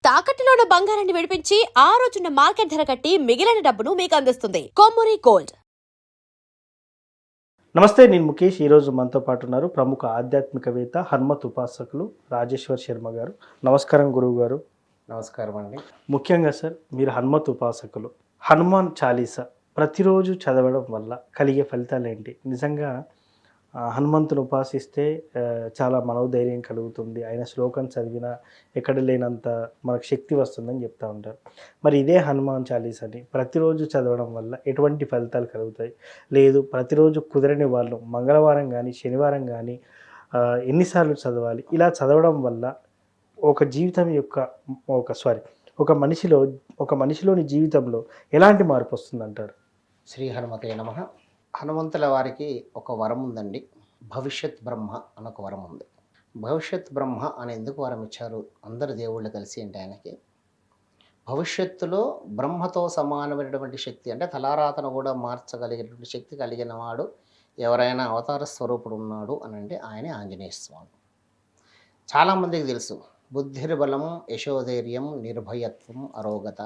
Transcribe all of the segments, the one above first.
తాకట్టులో ఉన్న బంగారాన్ని విడిపించి ఆ రోజున్న మార్కెట్ ధర కట్టి మిగిలిన డబ్బును మీకు అందిస్తుంది కొమ్మూరి గోల్డ్. నమస్తే, నేను ముఖేష్. ఈరోజు మనతో పాటు ఉన్నారు ప్రముఖ ఆధ్యాత్మికవేత్త, హనుమత్ ఉపాసకులు రాజేశ్వర్ శర్మ గారు. నమస్కారం గురువు గారు. నమస్కారం అండి. ముఖ్యంగా సార్, మీరు హనుమత్ ఉపాసకులు. హనుమాన్ చాలీసా ప్రతిరోజు చదవడం వల్ల కలిగే ఫలితాలు ఏంటి? నిజంగా హనుమంతుని ఉపాసిస్తే చాలా మనోధైర్యం కలుగుతుంది. ఆయన శ్లోకం చదివినా ఎక్కడ లేనంత మనకు శక్తి వస్తుందని చెప్తూ ఉంటారు. మరి ఇదే హనుమాన్ చాలీసాని ప్రతిరోజు చదవడం వల్ల ఎటువంటి ఫలితాలు కలుగుతాయి? లేదు, ప్రతిరోజు కుదరని వాళ్ళు మంగళవారం కానీ శనివారం కానీ ఎన్నిసార్లు చదవాలి? ఇలా చదవడం వల్ల ఒక జీవితం యొక్క ఒక మనిషిలోని జీవితంలో ఎలాంటి మార్పు వస్తుందంటారు? శ్రీ హనుమతే నమః. హనుమంతుల వారికి ఒక వరం ఉందండి. భవిష్యత్ బ్రహ్మ అని ఒక వరం ఉంది. భవిష్యత్ బ్రహ్మ అని ఎందుకు వరం ఇచ్చారు? అందరు దేవుళ్ళు కలిసి అంటే ఆయనకి భవిష్యత్తులో బ్రహ్మతో సమానమైనటువంటి శక్తి, అంటే తలారాతను కూడా మార్చగలిగేటువంటి శక్తి కలిగిన వాడు ఎవరైనా అవతార స్వరూపుడు ఉన్నాడు అని అంటే ఆయనే ఆంజనేయ స్వామి. చాలామందికి తెలుసు, బుద్ధిర్బలం యశోధైర్యం నిర్భయత్వం అరోగత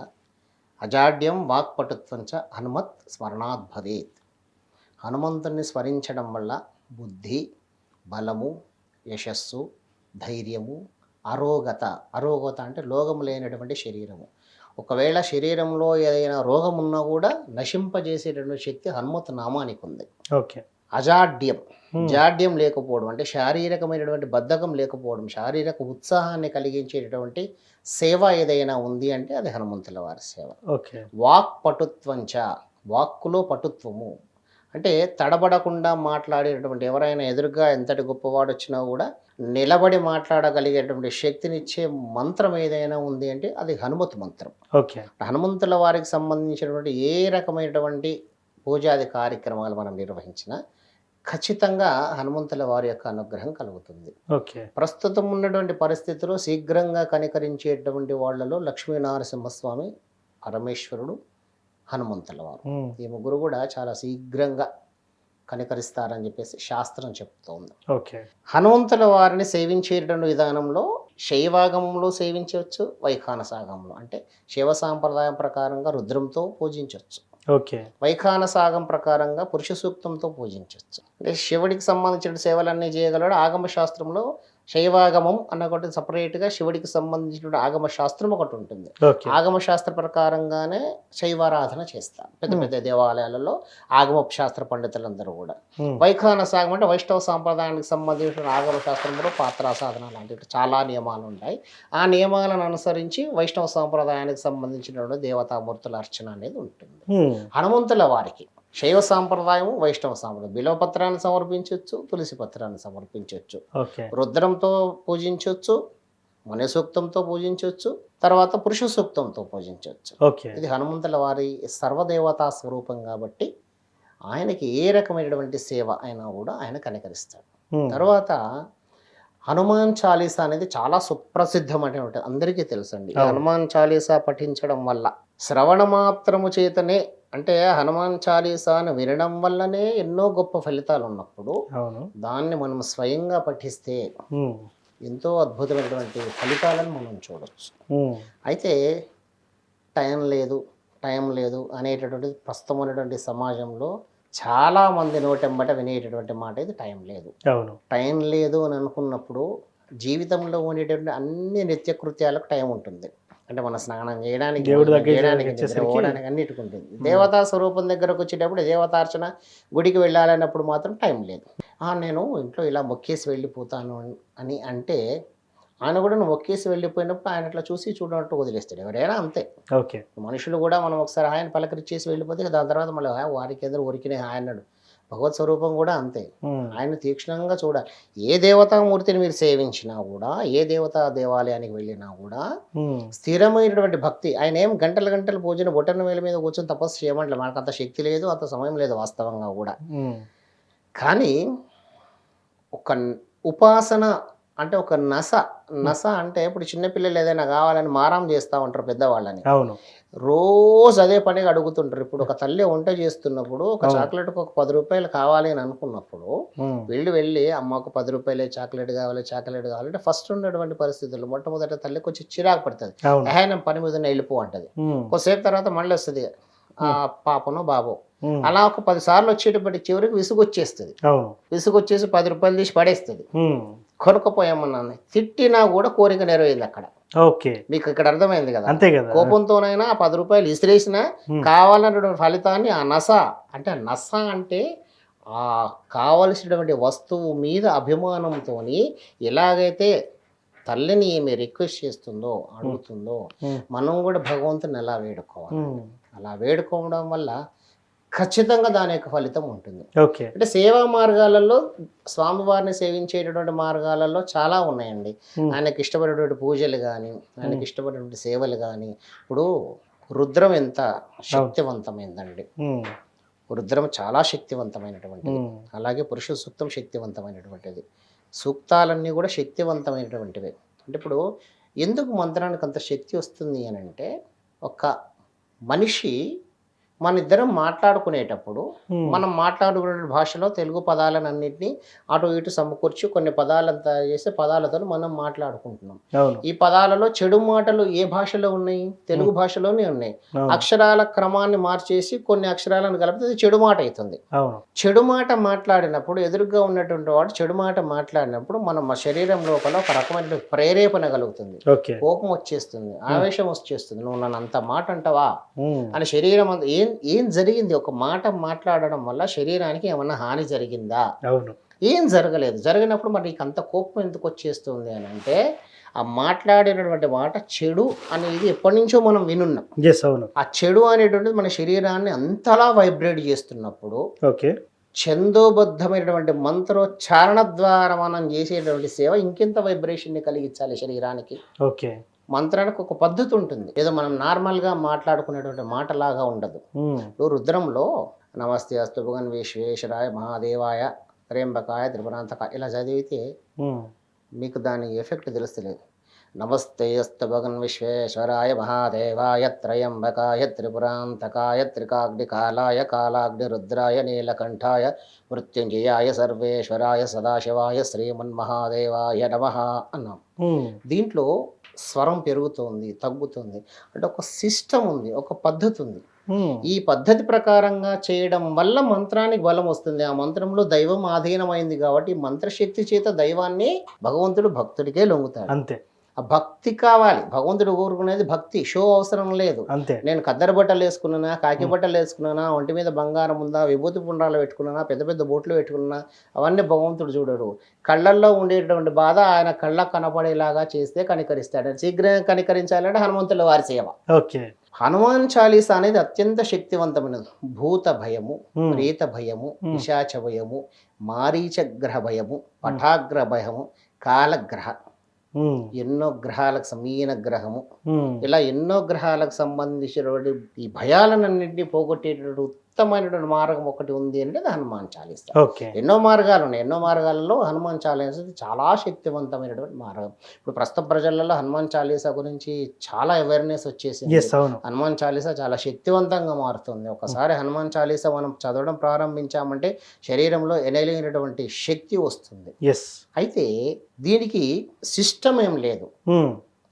అజాడ్యం వాక్పటుత్వం చ హనుమత్ స్మరణాత్ భవేత్. హనుమంతుని స్మరించడం వల్ల బుద్ధి, బలము, యశస్సు, ధైర్యము, అరోగత. అరోగత అంటే రోగం లేనటువంటి శరీరము. ఒకవేళ శరీరంలో ఏదైనా రోగం ఉన్నా కూడా నశింపజేసేటటువంటి శక్తి హనుమత్ నామానికి ఉంది. ఓకే. అజాడ్యం, జాడ్యం లేకపోవడం అంటే శారీరకమైనటువంటి బద్ధకం లేకపోవడం, శారీరక ఉత్సాహాన్ని కలిగించేటటువంటి సేవ ఏదైనా ఉంది అంటే అది హనుమంతుల వారి సేవ. ఓకే. వాక్ పటుత్వంచ, వాక్కులో పటుత్వము అంటే తడబడకుండా మాట్లాడేటటువంటి, ఎవరైనా ఎదురుగా ఎంతటి గొప్పవాడు వచ్చినా కూడా నిలబడి మాట్లాడగలిగేటువంటి శక్తినిచ్చే మంత్రం ఏదైనా ఉంది అంటే అది హనుమత్ మంత్రం. ఓకే. హనుమంతుల వారికి సంబంధించినటువంటి ఏ రకమైనటువంటి పూజాది కార్యక్రమాలు మనం నిర్వహించినా ఖచ్చితంగా హనుమంతుల వారి యొక్క అనుగ్రహం కలుగుతుంది. ఓకే. ప్రస్తుతం ఉన్నటువంటి పరిస్థితుల్లో శీఘ్రంగా కనికరించేటువంటి వాళ్ళలో లక్ష్మీనరసింహస్వామి, పరమేశ్వరుడు, హనుమంతుల వారు, ఈ ముగ్గురు కూడా చాలా శీఘ్రంగా కనికరిస్తారని చెప్పేసి శాస్త్రం చెప్తోంది. ఓకే. హనుమంతుల వారిని సేవించేటువంటి విధానంలో శైవాగమంలో సేవించవచ్చు, వైఖానసాగంలో అంటే శైవ సాంప్రదాయం ప్రకారంగా రుద్రంతో పూజించవచ్చు, ఓకే. వైఖానసాగం ప్రకారంగా పురుష సూక్తంతో పూజించవచ్చు. అంటే శివుడికి సంబంధించిన సేవలన్నీ చేయగలడు. ఆగమ శాస్త్రంలో శైవాగమం అన్న ఒకటి సపరేట్గా శివుడికి సంబంధించిన ఆగమ శాస్త్రం ఒకటి ఉంటుంది. ఆగమ శాస్త్ర ప్రకారంగానే శైవారాధన చేస్తారు పెద్ద పెద్ద దేవాలయాలలో ఆగమ శాస్త్ర పండితులందరూ కూడా. వైఖానసాగం అంటే వైష్ణవ సాంప్రదాయానికి సంబంధించిన ఆగమ శాస్త్రంలో పాత్రా సాధన లాంటివి చాలా నియమాలు ఉంటాయి. ఆ నియమాలను అనుసరించి వైష్ణవ సాంప్రదాయానికి సంబంధించిన దేవతామూర్తుల అర్చన అనేది ఉంటుంది. హనుమంతుల వారికి శైవ సాంప్రదాయము, వైష్ణవ సాంప్రదాయం బిల్వపత్రాన్ని సమర్పించవచ్చు, తులసి పత్రాన్ని సమర్పించవచ్చు, రుద్రంతో పూజించవచ్చు, ముని సూక్తంతో పూజించవచ్చు, తర్వాత పురుష సూక్తంతో పూజించవచ్చు. ఇది హనుమంతుల వారి సర్వదేవతా స్వరూపం కాబట్టి ఆయనకి ఏ రకమైనటువంటి సేవ అయినా కూడా ఆయన కనికరిస్తాడు. తర్వాత హనుమాన్ చాలీసా అనేది చాలా సుప్రసిద్ధమైనటువంటి, అందరికీ తెలుసండి. హనుమాన్ చాలీసా పఠించడం వల్ల శ్రవణ మాత్రము చేతనే, అంటే హనుమాన్ చాలీసాను వినడం వల్లనే ఎన్నో గొప్ప ఫలితాలు ఉన్నప్పుడు దాన్ని మనం స్వయంగా పఠిస్తే ఎంతో అద్భుతమైనటువంటి ఫలితాలను మనం చూడవచ్చు. అయితే టైం లేదు అనేటటువంటి ప్రస్తుతం ఉన్నటువంటి సమాజంలో చాలామంది నోటెంబట వినేటటువంటి మాట ఇది టైం లేదు. టైం లేదు అని అనుకున్నప్పుడు జీవితంలో ఉండేటువంటి అన్ని నిత్యకృత్యాలకు టైం ఉంటుంది. అంటే మన స్నానం చేయడానికి, పోవడానికి అన్నిటికి ఉంటుంది. దేవతా స్వరూపం దగ్గరకు వచ్చేటప్పుడు దేవతార్చన, గుడికి వెళ్ళాలన్నప్పుడు మాత్రం టైం లేదు. నేను ఇంట్లో ఇలా మొక్కేసి వెళ్ళిపోతాను అని అంటే ఆయన కూడా నువ్వు మొక్కేసి వెళ్ళిపోయినప్పుడు ఆయన అట్లా చూసి చూడనట్టు వదిలేస్తాడు. ఎవరైనా అంతే. ఓకే. మనుషులు కూడా మనం ఒకసారి ఆయన పలకరించేసి వెళ్ళిపోతే దాని తర్వాత మళ్ళీ వారికి ఎదురు ఊరికినే ఆయన్నాడు. భగవత్ స్వరూపం కూడా అంతే. ఆయన తీక్షణంగా చూడాలి. ఏ దేవతామూర్తిని మీరు సేవించినా కూడా, ఏ దేవతా దేవాలయానికి వెళ్ళినా కూడా స్థిరమైనటువంటి భక్తి. ఆయన ఏం గంటలు పూజను బొట్టన వేల మీద కూర్చొని తపస్సు చేయమంటే మనకు అంత శక్తి లేదు, అంత సమయం లేదు వాస్తవంగా కూడా. కానీ ఒక ఉపాసన అంటే ఒక నస అంటే ఇప్పుడు చిన్నపిల్లలు ఏదైనా కావాలని మారం చేస్తూ ఉంటారు పెద్దవాళ్ళని. అవును. రోజు అదే పనిగా అడుగుతుంటారు. ఇప్పుడు ఒక తల్లి వంట చేస్తున్నప్పుడు ఒక చాక్లెట్కి ఒక 10 రూపాయలు కావాలి అని అనుకున్నప్పుడు వెళ్ళి అమ్మ ఒక 10 రూపాయలే చాక్లెట్ కావాలంటే ఫస్ట్ ఉన్నటువంటి పరిస్థితుల్లో మొట్టమొదట తల్లికి వచ్చి చిరాకు పడుతుంది. అవును. నేను పని మీద వెళ్ళిపో అంటది. కొద్దిసేపు తర్వాత మళ్ళీ వస్తుంది ఆ పాపనో బాబో. అలా ఒక 10 సార్లు వచ్చేటప్పటికి చివరికి విసుగొచ్చేస్తుంది. అవును. విసుగొచ్చేసి 10 రూపాయలు తీసి పడేస్తుంది. కొనుక్కపోయామన్నాను. తిట్టినా కూడా కోరిక నెరవేరింది అక్కడ. ఓకే. మీకు ఇక్కడ అర్థమైంది కదా. అంతే కదా. కోపంతోనైనా ఆ 10 రూపాయలు ఇసిరేసినా కావాలన్నటువంటి ఫలితాన్ని ఆ నస అంటే ఆ కావలసినటువంటి వస్తువు మీద అభిమానంతో ఎలాగైతే తల్లిని ఏమి రిక్వెస్ట్ చేస్తుందో అడుగుతుందో మనం కూడా భగవంతుని ఎలా వేడుకోవాలి. అలా వేడుకోవడం వల్ల ఖచ్చితంగా దాని యొక్క ఫలితం ఉంటుంది. ఓకే. అంటే సేవా మార్గాలలో స్వామివారిని సేవించేటటువంటి మార్గాలలో చాలా ఉన్నాయండి. ఆయనకి ఇష్టపడేటువంటి పూజలు కానీ, ఆయనకి ఇష్టపడేటువంటి సేవలు కానీ. ఇప్పుడు రుద్రం ఎంత శక్తివంతమైందండి. రుద్రం చాలా శక్తివంతమైనటువంటిది. అలాగే పురుష సూక్తం శక్తివంతమైనటువంటిది. సూక్తాలన్నీ కూడా శక్తివంతమైనటువంటివి. అంటే ఇప్పుడు ఎందుకు మంత్రానికి అంత శక్తి వస్తుంది అని అంటే, ఒక మనిషి మన ఇద్దరం మాట్లాడుకునేటప్పుడు మనం మాట్లాడుకునే భాషలో తెలుగు పదాలన్నింటినీ అటు ఇటు సమకూర్చి కొన్ని పదాలను తయారు చేసి పదాలతో మనం మాట్లాడుకుంటున్నాం. ఈ పదాలలో చెడు మాటలు ఏ భాషలో ఉన్నాయి? తెలుగు భాషలోనే ఉన్నాయి. అక్షరాల క్రమాన్ని మార్చేసి కొన్ని అక్షరాలను కలిపితే అది చెడు మాట అవుతుంది. చెడు మాట మాట్లాడినప్పుడు ఎదురుగా ఉన్నటువంటి వాడు చెడు మాట మాట్లాడినప్పుడు మన శరీరం లోపల ఒక రకమైన ప్రేరేపణ కలుగుతుంది. కోపం వచ్చేస్తుంది, ఆవేశం వచ్చేస్తుంది. నువ్వు నన్ను అంత మాట అంటావా అని శరీరం అంతా ఏం జరిగింది? ఒక మాట మాట్లాడడం వల్ల శరీరానికి ఏమన్నా హాని జరిగిందా? ఏం జరగలేదు. జరిగినప్పుడు మరి నీకు అంత కోపం ఎందుకు వచ్చేస్తుంది అని అంటే, ఆ మాట్లాడినటువంటి మాట చెడు అనేది ఎప్పటి నుంచో మనం వినున్నాం. ఆ చెడు అనేటువంటిది మన శరీరాన్ని అంతలా వైబ్రేట్ చేస్తున్నప్పుడు ఛందోబద్ధమైనటువంటి మంత్రోచ్చారణ ద్వారా మనం చేసేటువంటి సేవ ఇంకెంత వైబ్రేషన్ని కలిగించాలి శరీరానికి. మంత్రానికి ఒక పద్ధతి ఉంటుంది. ఏదో మనం నార్మల్గా మాట్లాడుకునేటువంటి మాటలాగా ఉండదు. ఇప్పుడు రుద్రంలో నమస్తే అస్తు భగవన్ విశ్వేశ్వరాయ మహాదేవాయ త్ర్యంబకాయ త్రిపురాంతకాయ ఇలా చదివితే మీకు దాని ఎఫెక్ట్ తెలుస్తలేదు. నమస్తే అస్తు భగవన్ విశ్వేశ్వరాయ మహాదేవాయ త్రయంబకాయ త్రిపురాంతకాయ త్రికాగ్నికాలాయ కాలాగ్ని రుద్రాయ నీలకంఠాయ మృత్యుంజయాయ సర్వేశ్వరాయ సదాశివాయ శ్రీమన్మహాదేవాయ నమః అన్నాం. దీంట్లో స్వరం పెరుగుతుంది, తగ్గుతుంది. అంటే ఒక సిస్టమ్ ఉంది, ఒక పద్ధతి ఉంది. ఈ పద్ధతి ప్రకారంగా చేయడం వల్ల మంత్రానికి బలం వస్తుంది. ఆ మంత్రంలో దైవం ఆధీనమైంది కాబట్టి మంత్రశక్తి చేత దైవాన్ని భగవంతుడు భక్తుడికే లొంగుతాడు. అంతే. ఆ భక్తి కావాలి. భగవంతుడు కోరుకునేది భక్తి. షో అవసరం లేదు. అంతే. నేను కద్దరు బట్టలు వేసుకున్నానా, కాకి బట్టలు వేసుకున్నానా, ఒంటి మీద బంగారం ఉందా, విభూతి పుండ్రాలు పెట్టుకున్నానా, పెద్ద పెద్ద బొట్లు పెట్టుకున్నా, అవన్నీ భగవంతుడు చూడడు. కళ్ళల్లో ఉండేటువంటి బాధ ఆయన కళ్ళకు కనపడేలాగా చేస్తే కనికరిస్తాడు. శీఘ్రంగా కనికరించాలంటే హనుమంతుల వారి సేవ. హనుమాన్ చాలీసా అనేది అత్యంత శక్తివంతమైనది. భూత భయము, ప్రేత భయము, పిశాచ భయము, మారీచగ్రహ భయము, పటాగ్ర భయము, కాలగ్రహ, ఎన్నో గ్రహాలకు సమీన గ్రహము, ఇలా ఎన్నో గ్రహాలకు సంబంధించినటువంటి ఈ భయాలన్నింటినీ పోగొట్టేటటువంటి ఉత్తమమైనటువంటి మార్గం ఒకటి ఉంది అంటే అది హనుమాన్ చాలీసా. ఎన్నో మార్గాలు ఉన్నాయి. ఎన్నో మార్గాలలో హనుమాన్ చాలీసా చాలా శక్తివంతమైనటువంటి మార్గం. ఇప్పుడు ప్రస్తుత ప్రజలలో హనుమాన్ చాలీసా గురించి చాలా అవేర్నెస్ వచ్చేసింది. హనుమాన్ చాలీసా చాలా శక్తివంతంగా మారుతుంది. ఒకసారి హనుమాన్ చాలీసా మనం చదవడం ప్రారంభించామంటే శరీరంలో ఎనలేనటువంటి శక్తి వస్తుంది. అయితే దీనికి సిస్టమ్ ఏం లేదు.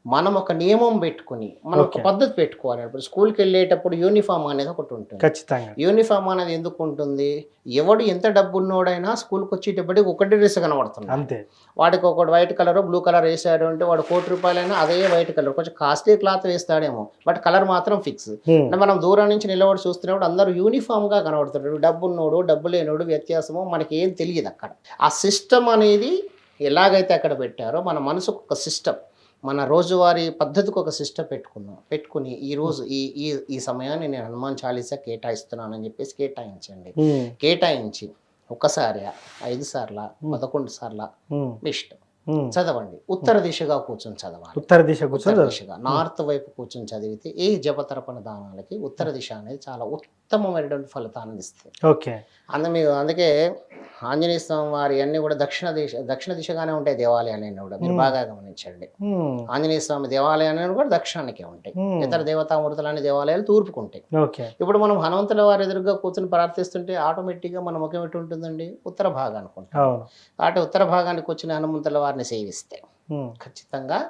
మనం ఒక నియమం పెట్టుకుని మనం ఒక పద్ధతి పెట్టుకోవాలి. ఇప్పుడు స్కూల్కి వెళ్ళేటప్పుడు యూనిఫామ్ అనేది ఒకటి ఉంటుంది. ఖచ్చితంగా యూనిఫామ్ అనేది ఎందుకు ఉంటుంది? ఎవడు ఎంత డబ్బు ఉన్నోడైనా స్కూల్కి వచ్చేటప్పటికి ఒకటి డ్రెస్ కనబడుతుంది. అంతే. వాడికి ఒకటి వైట్ కలర్ బ్లూ కలర్ వేసాడు అంటే వాడు ₹1,00,000 అదే వైట్ కలర్, కొంచెం కాస్ట్లీ క్లాత్ వేస్తాడేమో, బట్ కలర్ మాత్రం ఫిక్స్. మనం దూరం నుంచి నిలబడి చూస్తున్నప్పుడు అందరూ యూనిఫామ్ గా కనబడుతున్నాడు. డబ్బు ఉన్నోడు డబ్బు లేనోడు వ్యత్యాసము మనకి ఏం తెలియదు అక్కడ. ఆ సిస్టమ్ అనేది ఎలాగైతే అక్కడ పెట్టారో మన మనసుకు ఒక సిస్టమ్, మన రోజువారీ పద్ధతికి ఒక సిస్టమ్ పెట్టుకుని ఈరోజు ఈ సమయాన్ని నేను హనుమాన్ చాలీసా కేటాయిస్తున్నానని చెప్పేసి కేటాయించి ఒకసారి 5 సార్ల 11 సార్ల మీ ఇష్టం చదవండి. ఉత్తర దిశగా కూర్చొని చదవాలి. ఉత్తర దిశగా నార్త్ వైపు కూర్చొని చదివితే ఏ జపతర్పణ దానాలకి ఉత్తర దిశ అనేది చాలా ఉత్తమమైనటువంటి ఫలితాన్ని ఇస్తుంది. అందుకే ఆంజనేయ స్వామి వారి అన్నీ కూడా దక్షిణ దిశగానే ఉంటాయి దేవాలయాలన్నీ కూడా, మీరు బాగా గమనించండి. ఆంజనేయ స్వామి దేవాలయాలు కూడా దక్షిణానికే ఉంటాయి, ఇతర దేవతామూర్తులన్నీ దేవాలయాలు తూర్పుకుంటాయి. ఓకే. ఇప్పుడు మనం హనుమంతుల వారి ఎదురుగా కూర్చొని ప్రార్థిస్తుంటే ఆటోమేటిక్గా మన ముఖం ఎటు ఉంటుందండి, ఉత్తర భాగం అనుకుంటాం. అవును. అటు ఉత్తర భాగానికి వచ్చిన హనుమంతుల వారిని సేవిస్తే ఖచ్చితంగా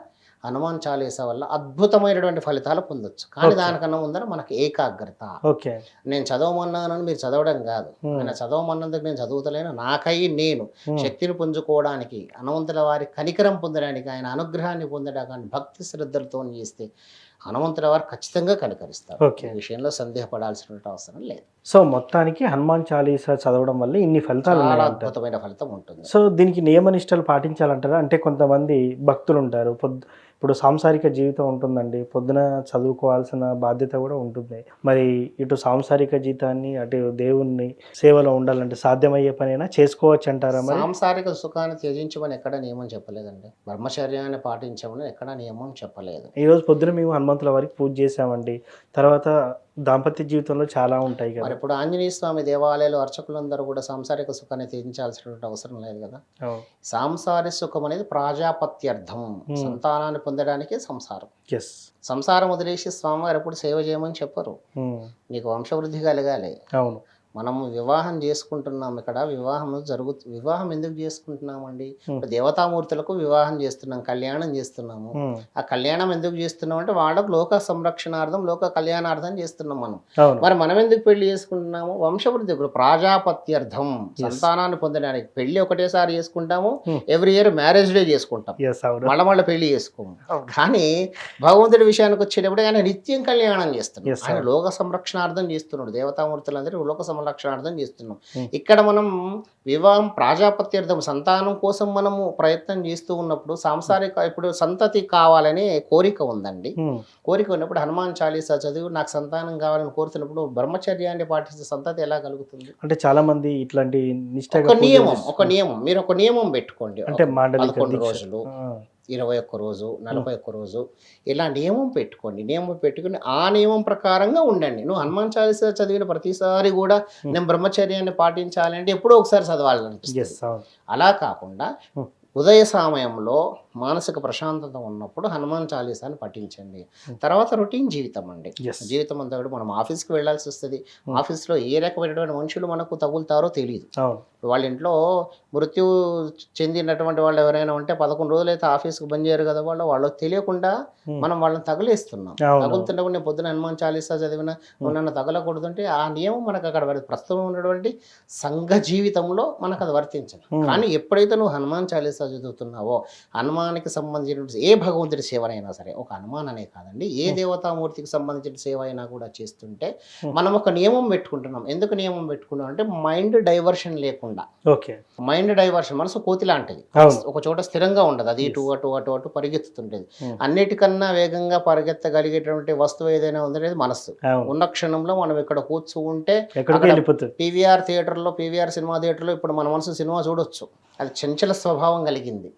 హనుమాన్ చాలీసా వల్ల అద్భుతమైనటువంటి ఫలితాలు పొందొచ్చు. కానీ దానికన్నా ముందర మనకి ఏకాగ్రత. ఓకే. నేను చదవమన్నానని మీరు చదవడం కాదు, ఆయన చదవమన్నందుకు నేను చదువుతలేను, నాకై నేను శక్తిని పుంజుకోవడానికి, హనుమంతుల వారి కనికరం పొందడానికి, ఆయన అనుగ్రహాన్ని పొందడానికి భక్తి శ్రద్ధలతో చేస్తే హనుమంతుల వారు ఖచ్చితంగా కనికరిస్తారు. ఈ విషయంలో సందేహపడాల్సిన అవసరం లేదు. సో మొత్తానికి హనుమాన్ చాలీసా చదవడం వల్ల ఇన్ని ఫలితాలు చాలా అద్భుతమైన ఫలితం ఉంటుంది. సో దీనికి నియమనిష్టలు పాటించాలంటారా? అంటే కొంతమంది భక్తులు ఉంటారు, ఇప్పుడు సాంసారిక జీవితం ఉంటుందండి, పొద్దున చదువుకోవాల్సిన బాధ్యత కూడా ఉంటుంది. మరి ఇటు సాంసారిక జీవితాన్ని అటు దేవుణ్ణి సేవలో ఉండాలంటే సాధ్యమయ్యే పనైనా చేసుకోవచ్చు అంటారా? మరి సాంసారిక సుఖాన్ని త్యజించమని ఎక్కడ నియమం చెప్పలేదండి, బ్రహ్మచర్యాన్ని పాటించమని ఎక్కడ నియమం చెప్పలేదు. ఈరోజు పొద్దున మేము హనుమంతుల వారికి పూజ చేసామండి, తర్వాత దాంపత్య జీవితంలో చాలా ఉంటాయి కదా. మరి ఇప్పుడు ఆంజనేయ స్వామి దేవాలయాలు అర్చకులందరూ కూడా సాంసారిక సుఖాన్ని త్యజించాల్సినటువంటి అవసరం లేదు కదా. సాంసారిక సుఖం అనేది ప్రాజాపత్యర్థం, సంతానాన్ని పొందడానికి సంసారం. సంసారం వదిలేసి స్వామివారు ఎప్పుడు సేవ చేయమని చెప్పరు, నీకు వంశవృద్ధి కలగాలి. అవును. మనం వివాహం చేసుకుంటున్నాం, ఇక్కడ వివాహం ఎందుకు చేసుకుంటున్నామండి? దేవతామూర్తులకు వివాహం చేస్తున్నాం, కళ్యాణం చేస్తున్నాము. ఆ కళ్యాణం ఎందుకు చేస్తున్నాం అంటే వాళ్ళకు లోక సంరక్షణార్థం, లోక కళ్యాణార్థం చేస్తున్నాం మనం. మరి మనం ఎందుకు పెళ్లి చేసుకుంటున్నాము? వంశవృద్ధి, ప్రాజాపత్యర్థం, సంతానాన్ని పొందడానికి. పెళ్లి ఒకటేసారి చేసుకుంటాము, ఎవ్రీ ఇయర్ మ్యారేజ్ డే చేసుకుంటాం, మళ్ళీ పెళ్లి చేసుకోము. కానీ భగవంతుడి విషయానికి వచ్చేటప్పుడు ఆయన నిత్యం కళ్యాణం చేస్తున్నాడు, ఆయన లోక సంరక్షణార్థం చేస్తున్నాడు. దేవతామూర్తులందరూ లోక సంరక్షణార్థం చేస్తున్నాం. ఇక్కడ మనం వివాహం ప్రాజాపత్యర్థం, సంతానం కోసం మనము ప్రయత్నం చేస్తూ ఉన్నప్పుడు సాంసారిక, ఇప్పుడు సంతతి కావాలనే కోరిక ఉందండి. కోరిక ఉన్నప్పుడు హనుమాన్ చాలీసా చదివి నాకు సంతానం కావాలని కోరుతున్నప్పుడు బ్రహ్మచర్యాన్ని పాటిస్తే సంతతి ఎలా కలుగుతుంది? అంటే చాలా మంది ఇట్లాంటి ఒక నియమం మీరు ఒక నియమం పెట్టుకోండి, అంటే 11 రోజులు, 21 రోజు, 41 రోజు, ఇలా నియమం పెట్టుకోండి. నియమం పెట్టుకుని ఆ నియమం ప్రకారంగా ఉండండి. నువ్వు హనుమాన్ చాలీసా చదివిన ప్రతిసారి కూడా నేను బ్రహ్మచర్యాన్ని పాటించాలి అంటే ఎప్పుడో ఒకసారి చదవాలనిపిస్తుంది. అలా కాకుండా ఉదయ సమయంలో మానసిక ప్రశాంతత ఉన్నప్పుడు హనుమాన్ చాలీసాని పఠించండి. తర్వాత రొటీన్ జీవితం అండి, జీవితం అంతా కూడా మనం ఆఫీస్కి వెళ్ళాల్సి వస్తుంది. ఆఫీస్లో ఏ రకమైనటువంటి మనుషులు మనకు తగులుతారో తెలియదు. వాళ్ళ ఇంట్లో మృత్యు చెందినటువంటి వాళ్ళు ఎవరైనా ఉంటే 11 రోజులు అయితే ఆఫీస్కి బంద్ చేయరు కదా, వాళ్ళకి తెలియకుండా మనం వాళ్ళని తగిలేస్తున్నాం. తగులుతున్నప్పుడు నేను పొద్దున హనుమాన్ చాలీసా చదివిన నన్ను తగలకూడదంటే ఆ నియమం మనకు అక్కడ ప్రస్తుతం ఉన్నటువంటి సంఘ జీవితంలో మనకు అది వర్తించదు. కానీ ఎప్పుడైతే నువ్వు హనుమాన్ చాలీసా చదువుతున్నావో, హనుమానికి సంబంధించిన ఏ భగవంతుడి సేవ అయినా సరే, ఒక హనుమాన్ అనే కాదండి, ఏ దేవతామూర్తికి సంబంధించిన సేవ అయినా కూడా చేస్తుంటే మనం ఒక నియమం పెట్టుకుంటున్నాం. ఎందుకు నియమం పెట్టుకున్నాం అంటే మైండ్ డైవర్షన్ లేకుండా. మైండ్ డైవర్షన్, మనసు కోతి లాంటిది, ఒక చోట స్థిరంగా ఉండదు, అది ఇటు అటు అటు అటు పరిగెత్తుతుంటది. అన్నిటికన్నా వేగంగా పరిగెత్తగలిగేటువంటి వస్తువు ఏదైనా ఉందనేది మనస్సు. ఉన్న క్షణంలో మనం ఇక్కడ కూర్చుంటే పీవీఆర్ థియేటర్లో, పీవీఆర్ సినిమా థియేటర్లో ఇప్పుడు మన మనసు సినిమా చూడొచ్చు, అది చంచల స్వభావం కలిగింది.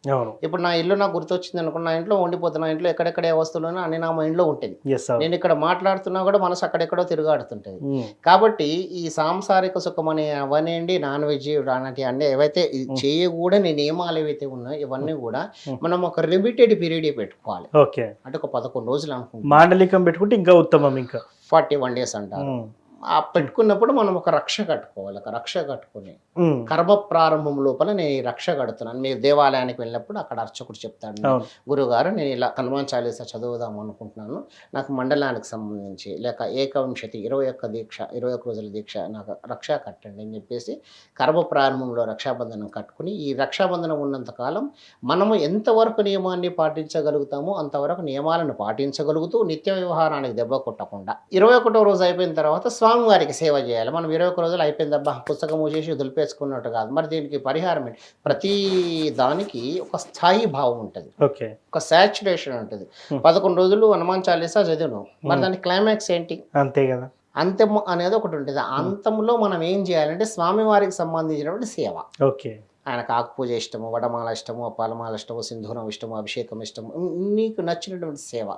ఇప్పుడు నా ఇల్లు నాకు గుర్తొచ్చింది అనుకున్న, నా ఇంట్లో ఉండిపోతున్నా, ఇంట్లో ఎక్కడెక్కడ ఏ వస్తువులు అన్ని నా మైండ్లో ఉంటుంది. నేను ఇక్కడ మాట్లాడుతున్నా కూడా మనసు అక్కడెక్కడో తిరుగాడుతుంటది. కాబట్టి ఈ సాంసారిక సుఖం అనే అవనేండి, నాన్ వెజ్ అలాంటి అన్నీ ఏవైతే చేయకూడని నియమాలు ఏవైతే ఉన్నాయో ఇవన్నీ కూడా మనం ఒక లిమిటెడ్ పీరియడ్ పెట్టుకోవాలి. అంటే ఒక 11 రోజులు అనుకుంటాం, మాండలికం పెట్టుకుంటే ఇంకా ఉత్తమం, ఇంకా 41 days అంటారు. ఆ పెట్టుకున్నప్పుడు మనం ఒక రక్ష కట్టుకోవాలి. ఒక రక్ష కట్టుకుని కర్మ ప్రారంభం లోపల నేను ఈ రక్ష కడుతున్నాను. మీరు దేవాలయానికి వెళ్ళినప్పుడు అక్కడ అర్చకుడు చెప్తాడు, గురుగారు నేను ఇలా హనుమాన్ చాలీసా చదువుదాం అనుకుంటున్నాను, నాకు మండలానికి సంబంధించి లేక 21 దీక్ష, 21 రోజుల దీక్ష నాకు రక్ష కట్టండి అని చెప్పేసి కర్మ ప్రారంభంలో రక్షాబంధనం కట్టుకుని, ఈ రక్షాబంధనం ఉన్నంతకాలం మనము ఎంతవరకు నియమాన్ని పాటించగలుగుతామో అంతవరకు నియమాలను పాటించగలుగుతూ నిత్య వ్యవహారానికి దెబ్బ కొట్టకుండా 21వ రోజు అయిపోయిన తర్వాత స్వామివారికి సేవ చేయాలి. మనం 21 రోజులు అయిపోయిందబ్బా పుస్తకం చేసి వదిలిపేసుకున్నట్టు కాదు. మరి దీనికి పరిహారం ఏంటి? ప్రతి దానికి ఒక స్థాయి భావం ఉంటుంది, ఒక సాచురేషన్ ఉంటుంది. 11 రోజులు హనుమాన్ చాలీసా చదివాను, మరి దాని క్లైమాక్స్ ఏంటి? అంతే కదా, అంతం అనేది ఒకటి ఉంటుంది. అంతంలో మనం ఏం చేయాలంటే స్వామివారికి సంబంధించినటువంటి సేవ. ఆయనకు ఆకుపూజ ఇష్టము, వడమాల ఇష్టము, పాలమాల ఇష్టము, సింధూరం ఇష్టము, అభిషేకం ఇష్టము, నీకు నచ్చినటువంటి సేవ,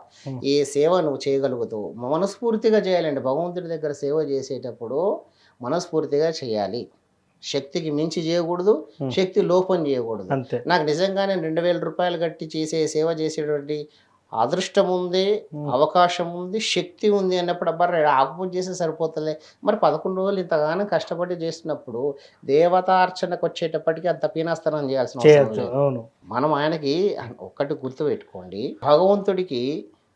ఏ సేవ నువ్వు చేయగలుగుతావు మనస్ఫూర్తిగా చేయాలండి. భగవంతుడి దగ్గర సేవ చేసేటప్పుడు మనస్ఫూర్తిగా చేయాలి. శక్తికి మించి చేయకూడదు, శక్తి లోపం చేయకూడదు. అంతే. నాకు నిజంగానే 2000 రూపాయలు కట్టి సేవ చేసేటువంటి అదృష్టం ఉంది, అవకాశం ఉంది, శక్తి ఉంది అన్నప్పుడు అబ్బాయి ఆకుపూజ చేస్తే సరిపోతుంది. మరి 11 రోజులు ఇంతగానో కష్టపడి చేస్తున్నప్పుడు దేవతార్చనకు వచ్చేటప్పటికి అంత పీనాస్తనం చేయాల్సిన అవసరం చేయొద్దు. లేదు. అవును. మనం ఆయనకి ఒక్కటి గుర్తుపెట్టుకోండి, భగవంతుడికి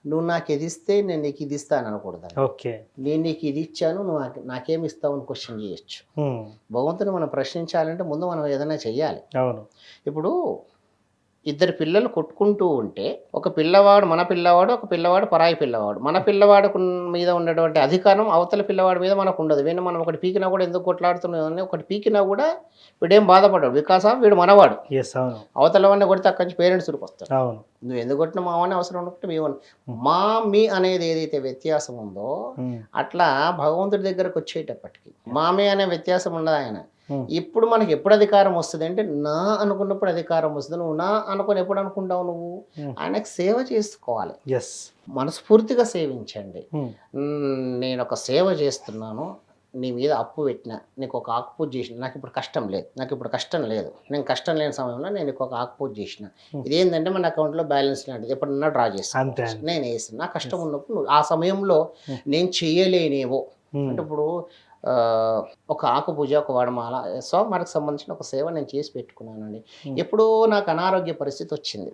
నువ్వు నాకు ఇది ఇస్తే నేను నీకు ఇది ఇస్తాను అనకూడదు. ఓకే. నేను నీకు ఇది ఇచ్చాను, నువ్వు నాకేమి ఇస్తావు అని క్వశ్చన్ చేయొచ్చు. భగవంతుని మనం ప్రశ్నించాలంటే ముందు మనం ఏదైనా చెయ్యాలి. అవును. ఇప్పుడు ఇద్దరు పిల్లలు కొట్టుకుంటూ ఉంటే ఒక పిల్లవాడు మన పిల్లవాడు, ఒక పిల్లవాడు పరాయి పిల్లవాడు. మన పిల్లవాడు మీద ఉన్నటువంటి అధికారం అవతల పిల్లవాడి మీద మనకు ఉండదు. వీడిని మనం ఒకటి పీకినా కూడా ఎందుకు కొట్లాడుతున్నామని ఒకటి పీకినా కూడా వీడేం బాధపడ్డాడు, బికాస్ ఆఫ్ వీడు మనవాడు. అవును. అవతల వాడిని కొడితే అక్కడి నుంచి పేరెంట్స్ వస్తారు. అవును. నువ్వు ఎందుకు కొట్టిన మావని అవసరం అనుకుంటే మా మీ అనేది ఏదైతే వ్యత్యాసం ఉందో అట్లా భగవంతుడి దగ్గరకు వచ్చేటప్పటికి మామే అనే వ్యత్యాసం ఉండదు. ఆయన ఇప్పుడు మనకి ఎప్పుడు అధికారం వస్తుంది అంటే నా అనుకున్నప్పుడు అధికారం వస్తుంది. నువ్వు నా అనుకుని ఎప్పుడు అనుకుంటావు, నువ్వు ఆయనకు సేవ చేసుకోవాలి. మనస్ఫూర్తిగా సేవించండి. నేను ఒక సేవ చేస్తున్నాను, నీ మీద అప్పు పెట్టిన, నీకు ఒక ఆకుపూజ చేసిన, నాకు ఇప్పుడు కష్టం లేదు, నేను కష్టం లేని సమయంలో నేను నీకు ఒక ఆకుపూజ చేసిన, ఇదేంటంటే మన అకౌంట్లో బ్యాలెన్స్ లాంటిది ఎప్పుడన్నా డ్రా చేస్తాను, నేను వేసిన, నా కష్టం ఉన్నప్పుడు నువ్వు ఆ సమయంలో నేను చేయలేనేమో అంటే ఇప్పుడు ఒక ఆకు పూజ, ఒక వడమాల స్వామివారికి సంబంధించిన ఒక సేవ నేను చేసి పెట్టుకున్నానండి. ఎప్పుడో నాకు అనారోగ్య పరిస్థితి వచ్చింది,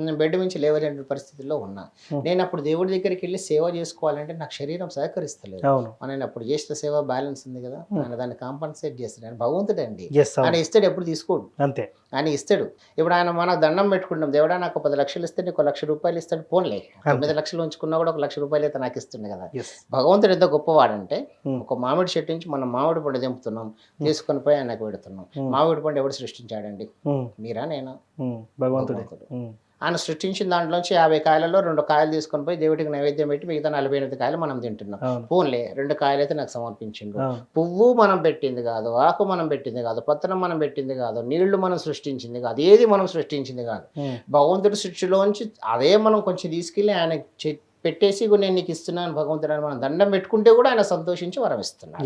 నేను బెడ్ నుంచి లేవలేని పరిస్థితుల్లో ఉన్నా. నేను అప్పుడు దేవుడి దగ్గరికి వెళ్ళి సేవ చేసుకోవాలంటే నాకు శరీరం సహకరిస్తలేదు. నేను అప్పుడు చేసిన సేవ బ్యాలెన్స్ ఉంది కదా, ఆయన దాన్ని కాంపన్సేట్ చేస్తాడు. భగవంతుడు అండి, ఆయన ఇస్తాడు, ఎప్పుడు తీసుకోడు, అంతే ఆయన ఇస్తాడు. ఇప్పుడు ఆయన మనకు దండం పెట్టుకుంటాం, దేవుడా నాకు 10 లక్షలు ఇస్తే నీకు 1 లక్ష రూపాయలు ఇస్తాడు, పోన్లే 9 లక్షలు ఉంచుకున్నా కూడా 1 లక్ష రూపాయలు అయితే నాకు ఇస్తుండే కదా. భగవంతుడు ఎంత గొప్పవాడంటే ఒక మామిడి చెట్టు నుంచి మనం మామిడి పండు దింపుతున్నాం, తీసుకొని పోయి ఆయనకు పెడుతున్నాం. మామిడి పండు ఎవడు సృష్టించాడండి, మీరా నేనా? భగవంతుడు. ఆయన సృష్టించిన దాంట్లోంచి 50 కాయలలో 2 కాయలు తీసుకొని పోయి దేవుడికి నైవేద్యం పెట్టి మిగతా 48 కాయలు మనం తింటున్నాం. పోన్లే 2 కాయలు అయితే నాకు సమర్పించిండు. పువ్వు మనం పెట్టింది కాదు, ఆకు మనం పెట్టింది కాదు, పత్రం మనం పెట్టింది కాదు, నీళ్లు మనం సృష్టించింది కాదు, ఏది మనం సృష్టించింది కాదు. భగవంతుడి సృష్టిలోంచి అదే మనం కొంచెం తీసుకెళ్ళి ఆయన పెట్టేసి నేను నీకు ఇస్తున్నాను భగవంతుడు అని మనం దండం పెట్టుకుంటే కూడా ఆయన సంతోషించి వరం ఇస్తున్నాడు.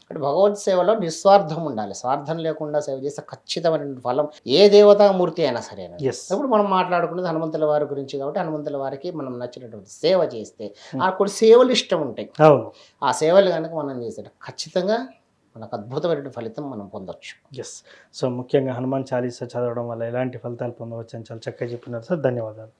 అంటే భగవద్ సేవలో నిస్వార్థం ఉండాలి. స్వార్థం లేకుండా సేవ చేస్తే ఖచ్చితమైన ఫలం ఏ దేవతామూర్తి అయినా సరే. ఇప్పుడు మనం మాట్లాడుకున్నది హనుమంతుల వారి గురించి కాబట్టి హనుమంతుల వారికి మనం నచ్చినటువంటి సేవ చేస్తే ఆ కొన్ని సేవలు ఇష్టం ఉంటాయి. ఆ సేవలు కనుక మనం చేస్తే ఖచ్చితంగా మనకు అద్భుతమైన ఫలితం మనం పొందవచ్చు. సో ముఖ్యంగా హనుమాన్ చాలీసా చదవడం వల్ల ఎలాంటి ఫలితాలు పొందవచ్చు అని చాలా చక్కగా చెప్పినారు సార్. ధన్యవాదాలు.